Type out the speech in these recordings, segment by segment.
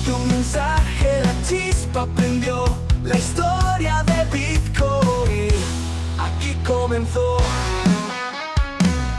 De un mensaje la chispa prendió, la historia de Bitcoin aquí comenzó.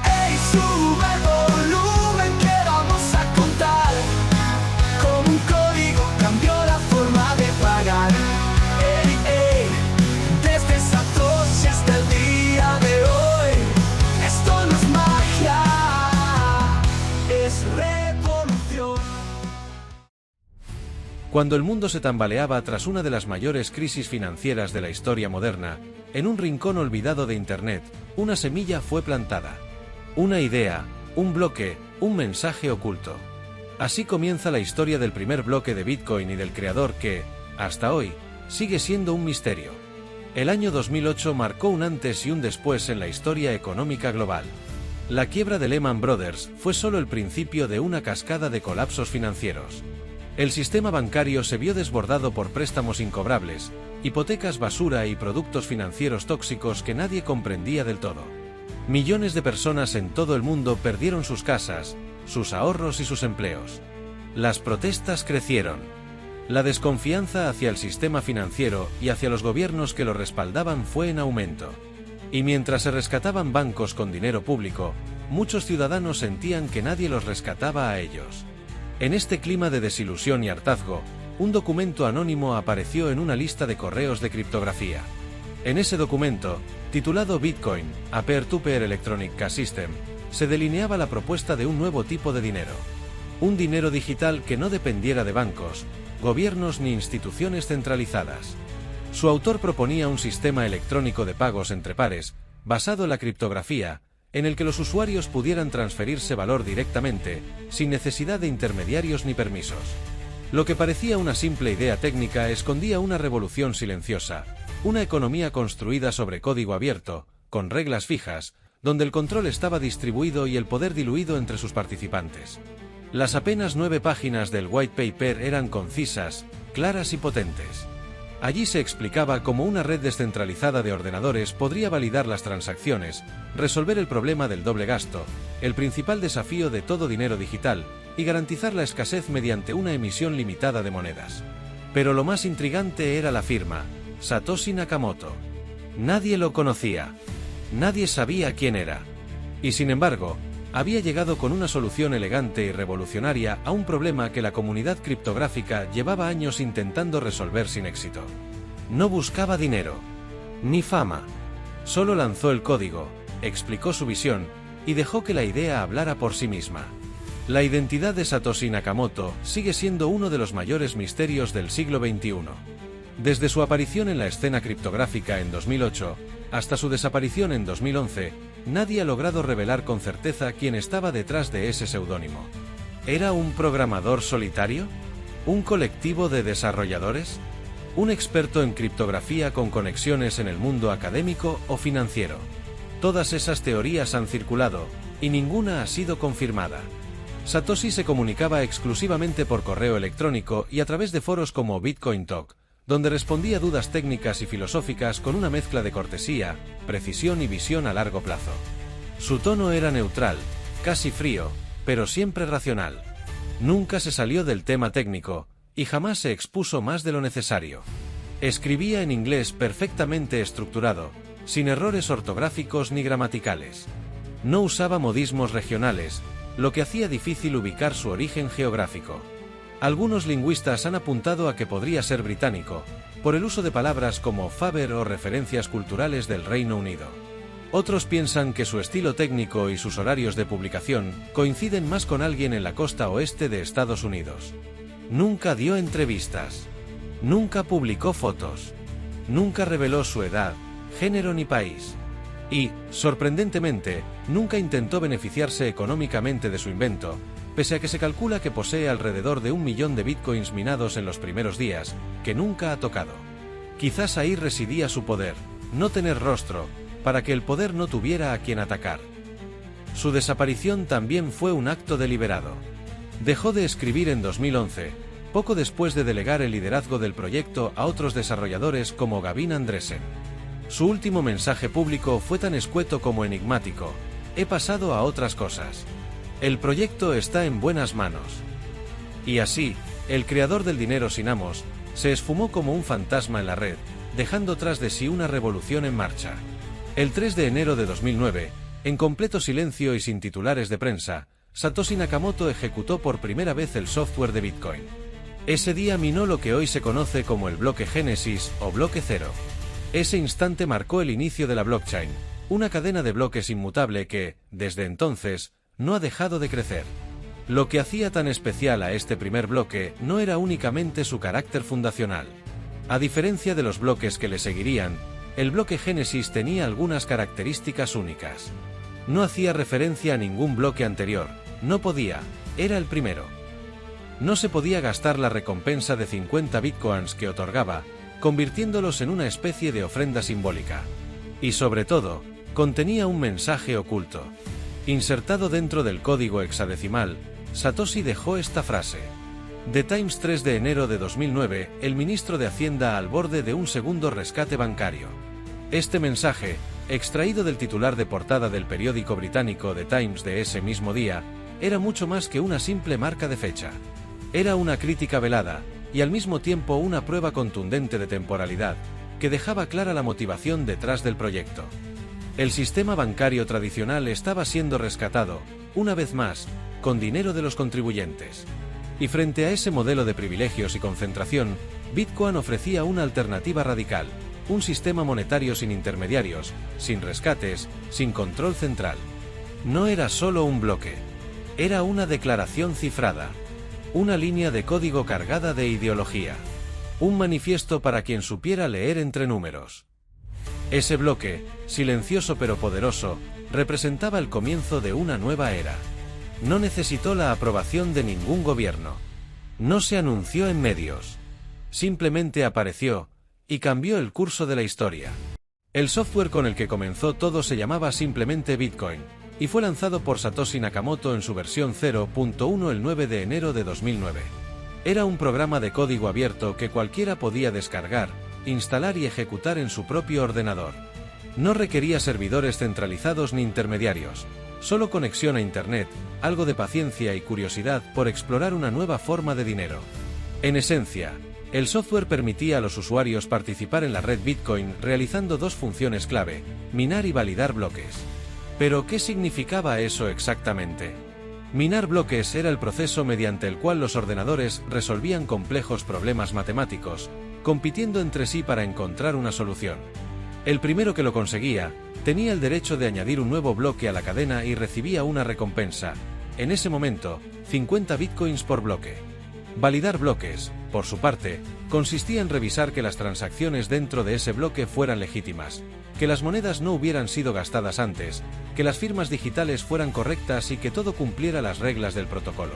Ey, sube el volumen que vamos a contar. Como un código cambió la forma de pagar. Ey, ey, desde Satoshi hasta el día de hoy. Esto no es magia, es revolución. Cuando el mundo se tambaleaba tras una de las mayores crisis financieras de la historia moderna, en un rincón olvidado de Internet, una semilla fue plantada. Una idea, un bloque, un mensaje oculto. Así comienza la historia del primer bloque de Bitcoin y del creador que, hasta hoy, sigue siendo un misterio. El año 2008 marcó un antes y un después en la historia económica global. La quiebra de Lehman Brothers fue solo el principio de una cascada de colapsos financieros. El sistema bancario se vio desbordado por préstamos incobrables, hipotecas basura y productos financieros tóxicos que nadie comprendía del todo. Millones de personas en todo el mundo perdieron sus casas, sus ahorros y sus empleos. Las protestas crecieron. La desconfianza hacia el sistema financiero y hacia los gobiernos que lo respaldaban fue en aumento. Y mientras se rescataban bancos con dinero público, muchos ciudadanos sentían que nadie los rescataba a ellos. En este clima de desilusión y hartazgo, un documento anónimo apareció en una lista de correos de criptografía. En ese documento, titulado Bitcoin, a Peer-to-Peer Electronic Cash System, se delineaba la propuesta de un nuevo tipo de dinero. Un dinero digital que no dependiera de bancos, gobiernos ni instituciones centralizadas. Su autor proponía un sistema electrónico de pagos entre pares, basado en la criptografía, en el que los usuarios pudieran transferirse valor directamente, sin necesidad de intermediarios ni permisos. Lo que parecía una simple idea técnica escondía una revolución silenciosa, una economía construida sobre código abierto, con reglas fijas, donde el control estaba distribuido y el poder diluido entre sus participantes. Las apenas 9 páginas del white paper eran concisas, claras y potentes. Allí se explicaba cómo una red descentralizada de ordenadores podría validar las transacciones, resolver el problema del doble gasto, el principal desafío de todo dinero digital, y garantizar la escasez mediante una emisión limitada de monedas. Pero lo más intrigante era la firma, Satoshi Nakamoto. Nadie lo conocía. Nadie sabía quién era. Y sin embargo, había llegado con una solución elegante y revolucionaria a un problema que la comunidad criptográfica llevaba años intentando resolver sin éxito. No buscaba dinero, ni fama. Solo lanzó el código, explicó su visión, y dejó que la idea hablara por sí misma. La identidad de Satoshi Nakamoto sigue siendo uno de los mayores misterios del siglo XXI. Desde su aparición en la escena criptográfica en 2008, hasta su desaparición en 2011, nadie ha logrado revelar con certeza quién estaba detrás de ese seudónimo. ¿Era un programador solitario? ¿Un colectivo de desarrolladores? ¿Un experto en criptografía con conexiones en el mundo académico o financiero? Todas esas teorías han circulado, y ninguna ha sido confirmada. Satoshi se comunicaba exclusivamente por correo electrónico y a través de foros como Bitcoin Talk, donde respondía a dudas técnicas y filosóficas con una mezcla de cortesía, precisión y visión a largo plazo. Su tono era neutral, casi frío, pero siempre racional. Nunca se salió del tema técnico, y jamás se expuso más de lo necesario. Escribía en inglés perfectamente estructurado, sin errores ortográficos ni gramaticales. No usaba modismos regionales, lo que hacía difícil ubicar su origen geográfico. Algunos lingüistas han apuntado a que podría ser británico, por el uso de palabras como Faber o referencias culturales del Reino Unido. Otros piensan que su estilo técnico y sus horarios de publicación coinciden más con alguien en la costa oeste de Estados Unidos. Nunca dio entrevistas. Nunca publicó fotos. Nunca reveló su edad, género ni país. Y, sorprendentemente, nunca intentó beneficiarse económicamente de su invento, pese a que se calcula que posee alrededor de 1 millón de bitcoins minados en los primeros días, que nunca ha tocado. Quizás ahí residía su poder, no tener rostro, para que el poder no tuviera a quien atacar. Su desaparición también fue un acto deliberado. Dejó de escribir en 2011, poco después de delegar el liderazgo del proyecto a otros desarrolladores como Gavin Andresen. Su último mensaje público fue tan escueto como enigmático: he pasado a otras cosas. El proyecto está en buenas manos. Y así, el creador del dinero sin amos, se esfumó como un fantasma en la red, dejando tras de sí una revolución en marcha. El 3 de enero de 2009, en completo silencio y sin titulares de prensa, Satoshi Nakamoto ejecutó por primera vez el software de Bitcoin. Ese día minó lo que hoy se conoce como el bloque Génesis o bloque cero. Ese instante marcó el inicio de la blockchain, una cadena de bloques inmutable que, desde entonces, no ha dejado de crecer. Lo que hacía tan especial a este primer bloque no era únicamente su carácter fundacional. A diferencia de los bloques que le seguirían, el bloque Génesis tenía algunas características únicas. No hacía referencia a ningún bloque anterior, no podía, era el primero. No se podía gastar la recompensa de 50 bitcoins que otorgaba, convirtiéndolos en una especie de ofrenda simbólica. Y sobre todo, contenía un mensaje oculto. Insertado dentro del código hexadecimal, Satoshi dejó esta frase. The Times 3 de enero de 2009, el ministro de Hacienda al borde de un segundo rescate bancario. Este mensaje, extraído del titular de portada del periódico británico The Times de ese mismo día, era mucho más que una simple marca de fecha. Era una crítica velada, y al mismo tiempo una prueba contundente de temporalidad, que dejaba clara la motivación detrás del proyecto. El sistema bancario tradicional estaba siendo rescatado, una vez más, con dinero de los contribuyentes. Y frente a ese modelo de privilegios y concentración, Bitcoin ofrecía una alternativa radical, un sistema monetario sin intermediarios, sin rescates, sin control central. No era solo un bloque. Era una declaración cifrada. Una línea de código cargada de ideología. Un manifiesto para quien supiera leer entre números. Ese bloque, silencioso pero poderoso, representaba el comienzo de una nueva era. No necesitó la aprobación de ningún gobierno. No se anunció en medios. Simplemente apareció, y cambió el curso de la historia. El software con el que comenzó todo se llamaba simplemente Bitcoin, y fue lanzado por Satoshi Nakamoto en su versión 0.1 el 9 de enero de 2009. Era un programa de código abierto que cualquiera podía descargar, instalar y ejecutar en su propio ordenador. No requería servidores centralizados ni intermediarios, solo conexión a Internet, algo de paciencia y curiosidad por explorar una nueva forma de dinero. En esencia, el software permitía a los usuarios participar en la red Bitcoin realizando dos funciones clave, minar y validar bloques. ¿Pero qué significaba eso exactamente? Minar bloques era el proceso mediante el cual los ordenadores resolvían complejos problemas matemáticos, compitiendo entre sí para encontrar una solución. El primero que lo conseguía, tenía el derecho de añadir un nuevo bloque a la cadena y recibía una recompensa, en ese momento, 50 bitcoins por bloque. Validar bloques, por su parte, consistía en revisar que las transacciones dentro de ese bloque fueran legítimas, que las monedas no hubieran sido gastadas antes, que las firmas digitales fueran correctas y que todo cumpliera las reglas del protocolo.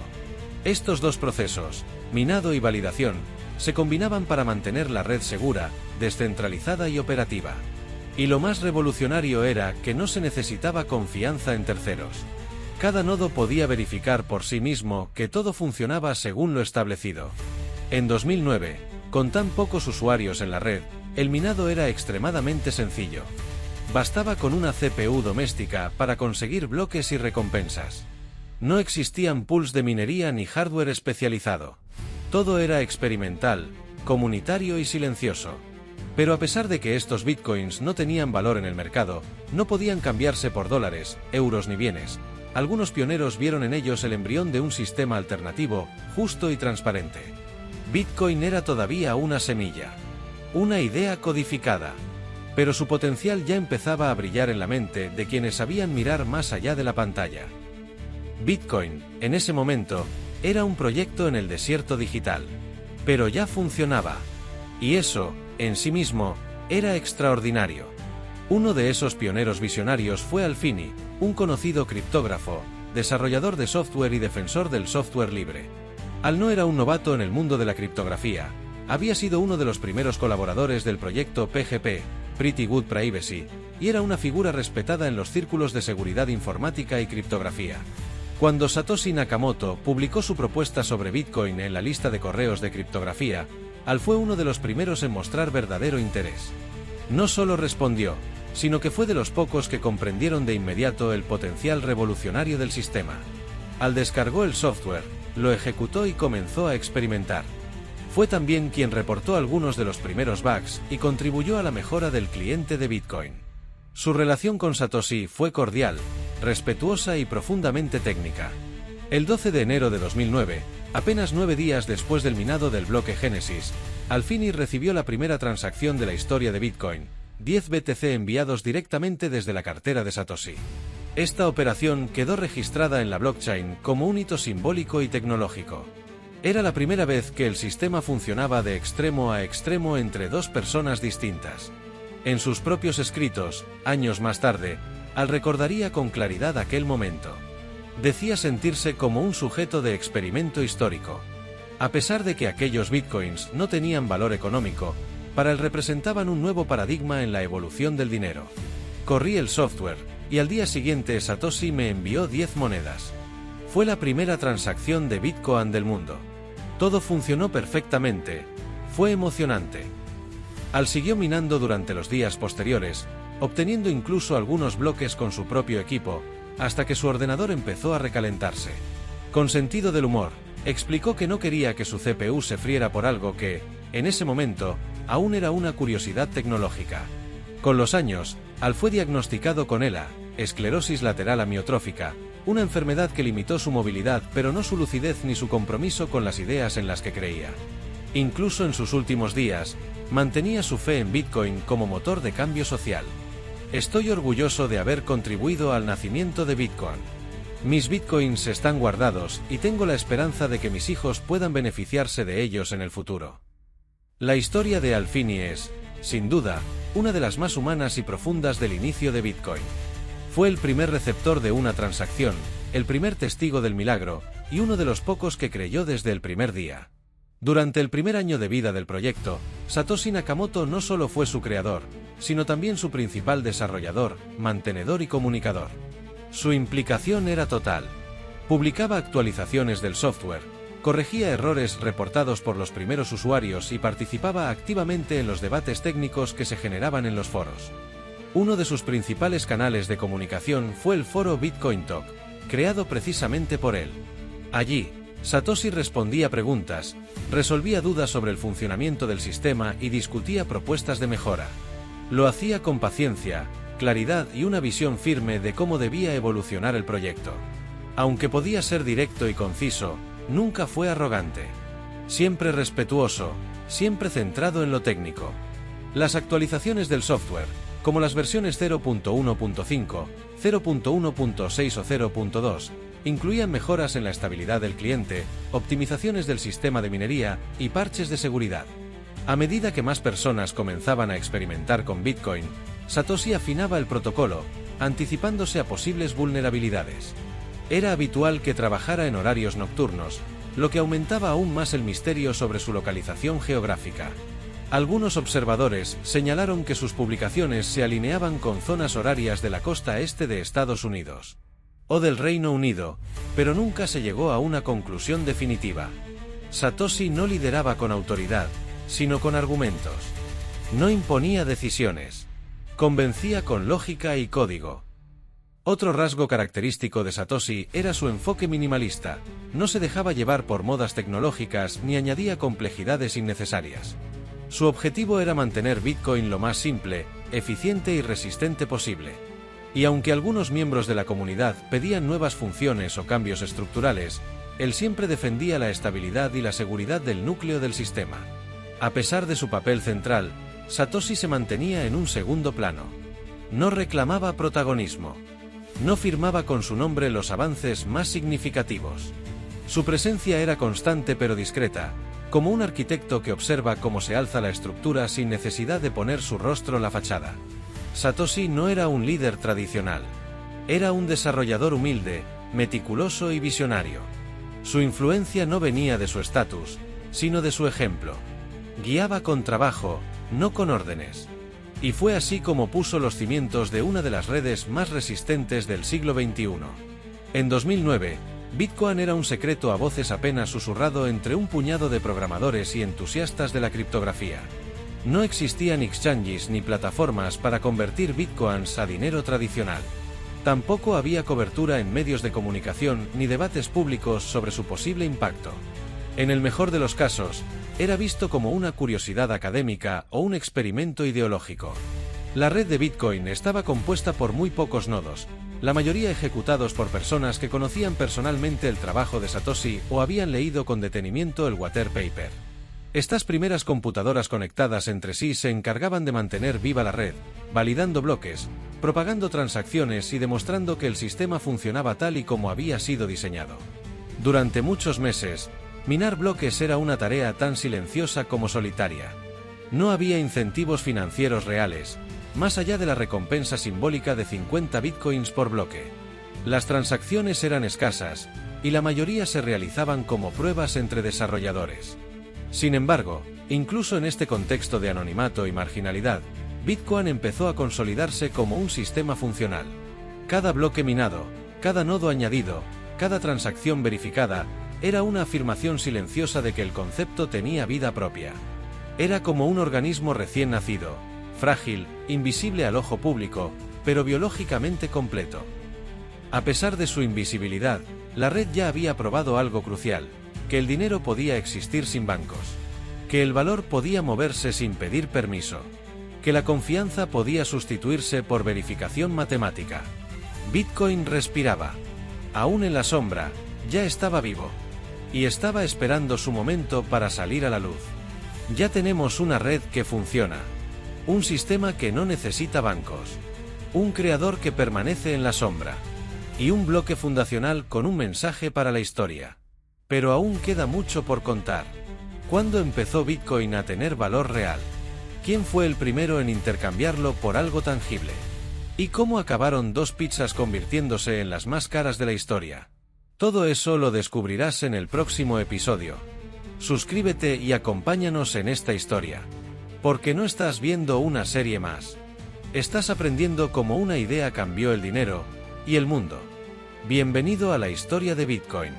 Estos dos procesos, minado y validación, se combinaban para mantener la red segura, descentralizada y operativa. Y lo más revolucionario era que no se necesitaba confianza en terceros. Cada nodo podía verificar por sí mismo que todo funcionaba según lo establecido. En 2009, con tan pocos usuarios en la red, el minado era extremadamente sencillo. Bastaba con una CPU doméstica para conseguir bloques y recompensas. No existían pools de minería ni hardware especializado. Todo era experimental, comunitario y silencioso. Pero a pesar de que estos bitcoins no tenían valor en el mercado, no podían cambiarse por dólares, euros ni bienes. Algunos pioneros vieron en ellos el embrión de un sistema alternativo, justo y transparente. Bitcoin era todavía una semilla. Una idea codificada. Pero su potencial ya empezaba a brillar en la mente de quienes sabían mirar más allá de la pantalla. Bitcoin, en ese momento, era un proyecto en el desierto digital. Pero ya funcionaba. Y eso, en sí mismo, era extraordinario. Uno de esos pioneros visionarios fue Al Fini, un conocido criptógrafo, desarrollador de software y defensor del software libre. Al no era un novato en el mundo de la criptografía, había sido uno de los primeros colaboradores del proyecto PGP, Pretty Good Privacy, y era una figura respetada en los círculos de seguridad informática y criptografía. Cuando Satoshi Nakamoto publicó su propuesta sobre Bitcoin en la lista de correos de criptografía, Al fue uno de los primeros en mostrar verdadero interés. No solo respondió, sino que fue de los pocos que comprendieron de inmediato el potencial revolucionario del sistema. Al descargó el software, lo ejecutó y comenzó a experimentar. Fue también quien reportó algunos de los primeros bugs y contribuyó a la mejora del cliente de Bitcoin. Su relación con Satoshi fue cordial, respetuosa y profundamente técnica. El 12 de enero de 2009, apenas 9 días después del minado del bloque Génesis, Alfini recibió la primera transacción de la historia de Bitcoin, 10 BTC enviados directamente desde la cartera de Satoshi. Esta operación quedó registrada en la blockchain como un hito simbólico y tecnológico. Era la primera vez que el sistema funcionaba de extremo a extremo entre dos personas distintas. En sus propios escritos, años más tarde, Al recordaría con claridad aquel momento. Decía sentirse como un sujeto de experimento histórico. A pesar de que aquellos bitcoins no tenían valor económico, para él representaban un nuevo paradigma en la evolución del dinero. Corrí el software, y al día siguiente Satoshi me envió 10 monedas. Fue la primera transacción de Bitcoin del mundo. Todo funcionó perfectamente. Fue emocionante. Al siguió minando durante los días posteriores, obteniendo incluso algunos bloques con su propio equipo, hasta que su ordenador empezó a recalentarse. Con sentido del humor, explicó que no quería que su CPU se friera por algo que, en ese momento, aún era una curiosidad tecnológica. Con los años, Al fue diagnosticado con ELA, esclerosis lateral amiotrófica, una enfermedad que limitó su movilidad pero no su lucidez ni su compromiso con las ideas en las que creía. Incluso en sus últimos días, mantenía su fe en Bitcoin como motor de cambio social. Estoy orgulloso de haber contribuido al nacimiento de Bitcoin. Mis Bitcoins están guardados y tengo la esperanza de que mis hijos puedan beneficiarse de ellos en el futuro. La historia de Alfini es, sin duda, una de las más humanas y profundas del inicio de Bitcoin. Fue el primer receptor de una transacción, el primer testigo del milagro, y uno de los pocos que creyó desde el primer día. Durante el primer año de vida del proyecto, Satoshi Nakamoto no solo fue su creador, sino también su principal desarrollador, mantenedor y comunicador. Su implicación era total. Publicaba actualizaciones del software, corregía errores reportados por los primeros usuarios y participaba activamente en los debates técnicos que se generaban en los foros. Uno de sus principales canales de comunicación fue el foro Bitcoin Talk, creado precisamente por él. Allí, Satoshi respondía preguntas, resolvía dudas sobre el funcionamiento del sistema y discutía propuestas de mejora. Lo hacía con paciencia, claridad y una visión firme de cómo debía evolucionar el proyecto. Aunque podía ser directo y conciso, nunca fue arrogante. Siempre respetuoso, siempre centrado en lo técnico. Las actualizaciones del software, como las versiones 0.1.5, 0.1.6 o 0.2, incluían mejoras en la estabilidad del cliente, optimizaciones del sistema de minería y parches de seguridad. A medida que más personas comenzaban a experimentar con Bitcoin, Satoshi afinaba el protocolo, anticipándose a posibles vulnerabilidades. Era habitual que trabajara en horarios nocturnos, lo que aumentaba aún más el misterio sobre su localización geográfica. Algunos observadores señalaron que sus publicaciones se alineaban con zonas horarias de la costa este de Estados Unidos o del Reino Unido, pero nunca se llegó a una conclusión definitiva. Satoshi no lideraba con autoridad, sino con argumentos. No imponía decisiones. Convencía con lógica y código. Otro rasgo característico de Satoshi era su enfoque minimalista. No se dejaba llevar por modas tecnológicas ni añadía complejidades innecesarias. Su objetivo era mantener Bitcoin lo más simple, eficiente y resistente posible. Y aunque algunos miembros de la comunidad pedían nuevas funciones o cambios estructurales, él siempre defendía la estabilidad y la seguridad del núcleo del sistema. A pesar de su papel central, Satoshi se mantenía en un segundo plano. No reclamaba protagonismo. No firmaba con su nombre los avances más significativos. Su presencia era constante pero discreta, como un arquitecto que observa cómo se alza la estructura sin necesidad de poner su rostro en la fachada. Satoshi no era un líder tradicional. Era un desarrollador humilde, meticuloso y visionario. Su influencia no venía de su estatus, sino de su ejemplo. Guiaba con trabajo, no con órdenes. Y fue así como puso los cimientos de una de las redes más resistentes del siglo XXI. En 2009, Bitcoin era un secreto a voces apenas susurrado entre un puñado de programadores y entusiastas de la criptografía. No existían exchanges ni plataformas para convertir bitcoins a dinero tradicional. Tampoco había cobertura en medios de comunicación ni debates públicos sobre su posible impacto. En el mejor de los casos, era visto como una curiosidad académica o un experimento ideológico. La red de Bitcoin estaba compuesta por muy pocos nodos, la mayoría ejecutados por personas que conocían personalmente el trabajo de Satoshi o habían leído con detenimiento el white paper. Estas primeras computadoras conectadas entre sí se encargaban de mantener viva la red, validando bloques, propagando transacciones y demostrando que el sistema funcionaba tal y como había sido diseñado. Durante muchos meses, minar bloques era una tarea tan silenciosa como solitaria. No había incentivos financieros reales, más allá de la recompensa simbólica de 50 bitcoins por bloque. Las transacciones eran escasas, y la mayoría se realizaban como pruebas entre desarrolladores. Sin embargo, incluso en este contexto de anonimato y marginalidad, Bitcoin empezó a consolidarse como un sistema funcional. Cada bloque minado, cada nodo añadido, cada transacción verificada, era una afirmación silenciosa de que el concepto tenía vida propia. Era como un organismo recién nacido, frágil, invisible al ojo público, pero biológicamente completo. A pesar de su invisibilidad, la red ya había probado algo crucial: que el dinero podía existir sin bancos, que el valor podía moverse sin pedir permiso, que la confianza podía sustituirse por verificación matemática. Bitcoin respiraba. Aún en la sombra, ya estaba vivo. Y estaba esperando su momento para salir a la luz. Ya tenemos una red que funciona. Un sistema que no necesita bancos. Un creador que permanece en la sombra. Y un bloque fundacional con un mensaje para la historia. Pero aún queda mucho por contar. ¿Cuándo empezó Bitcoin a tener valor real? ¿Quién fue el primero en intercambiarlo por algo tangible? ¿Y cómo acabaron dos pizzas convirtiéndose en las más caras de la historia? Todo eso lo descubrirás en el próximo episodio. Suscríbete y acompáñanos en esta historia. Porque no estás viendo una serie más. Estás aprendiendo cómo una idea cambió el dinero y el mundo. Bienvenido a la historia de Bitcoin.